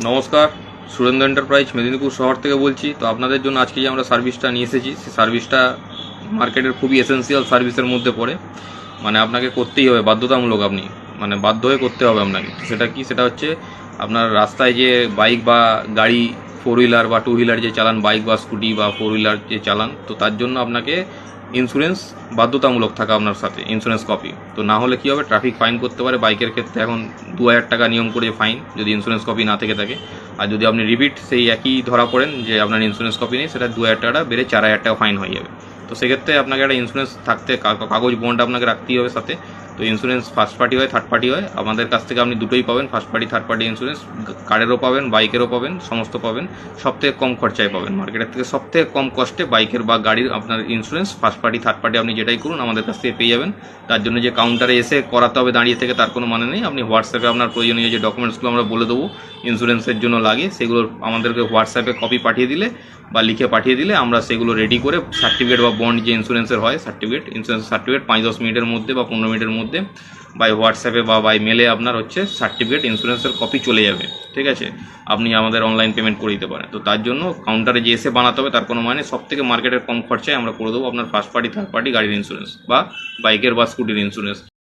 নমস্কার, সুরেন্দ্র এন্টারপ্রাইজ মেদিনীপুর শহর থেকে বলছি। তো আপনাদের জন্য আজকে যে আমরা সার্ভিসটা নিয়ে এসেছি, সেই সার্ভিসটা মার্কেটের খুবই এসেন্সিয়াল সার্ভিসের মধ্যে পড়ে। মানে আপনাকে করতেই হবে, বাধ্যতামূলক, আপনি মানে বাধ্য হয়ে করতে হবে আপনাকে। তো সেটা কি? সেটা হচ্ছে আপনার রাস্তায় যে বাইক বা গাড়ি, ফোর হুইলার বা টু হুইলার যে চালান, বাইক বা স্কুটি বা ফোর হুইলার যে চালান, তো তার জন্য আপনাকে ইন্স্যুরেন্স বাধ্যতামূলক থাকা আপনার সাথে, ইন্স্যুরেন্স কপি। তো না হলে কী হবে, ট্রাফিক ফাইন করতে পারে। বাইকের ক্ষেত্রে এখন 2000 টাকা নিয়ম করে ফাইন, যদি ইন্স্যুরেন্স কপি না থেকে থাকে। আর যদি আপনি রিপিট সেই একই ধরা পড়েন যে আপনার ইন্স্যুরেন্স কপি নেই, সেটা 2000 টাকাটা বেড়ে 4000 টাকা ফাইন হয়ে যাবে। তো সেক্ষেত্রে আপনাকে একটা ইন্স্যুরেন্স থাকতে, কাগজ বন্ড আপনাকে রাখতেই হবে সাথে। তো ইন্স্যুরেন্স ফার্স্ট পার্টি হয়, থার্ড পার্টি হয়। আমাদের কাছ থেকে আপনি দুটোই পাবেন, first party third party insurance. কারেরও পাবেন, বাইকেরও পাবেন, সমস্ত পাবেন। সবথেকে কম খরচায় পাবেন, মার্কেটের থেকে সবথেকে কম কস্টে বাইকের বা গাড়ির আপনার insurance first party third party আপনি যেটাই করুন আমাদের কাছ থেকে পেয়ে যাবেন। তার জন্য যে কাউন্টারে এসে করাতে হবে দাঁড়িয়ে থেকে, তার কোনো মানে নেই। আপনি হোয়াটসঅ্যাপে আপনার প্রয়োজনীয় যে ডকুমেন্টসগুলো আমরা বলে দেবো ইন্স্যুরেন্সের জন্য লাগে, সেগুলো আমাদেরকে হোয়াটসঅ্যাপে কপি পাঠিয়ে দিলে বা লিখে পাঠিয়ে দিলে আমরা সেগুলো রেডি করে সার্টিফিকেট বা বন্ড যে ইন্স্যুরেন্সের হয়, ইন্স্যুরেন্স সার্টিফিকেট 5-10 মিনিটের মধ্যে বা 15 মিনিটের মধ্যে বাই হোয়াটসঅ্যাপে বা বাই মেলে আপনার হচ্ছে সার্টিফিকেট, ইন্স্যুরেন্সের কপি চলে যাবে। ঠিক আছে, আপনি আমাদের অনলাইন পেমেন্ট করে দিতে পারেন। তো তার জন্য কাউন্টারে যে এসে বানাতে হবে তার কোনো মানে, সব থেকে মার্কেটের কম খরচায় আমরা করে দেবো আপনার ফার্স্ট পার্টি থার্ড পার্টি গাড়ির ইন্স্যুরেন্স বা বাইকের বা স্কুটির ইন্স্যুরেন্স।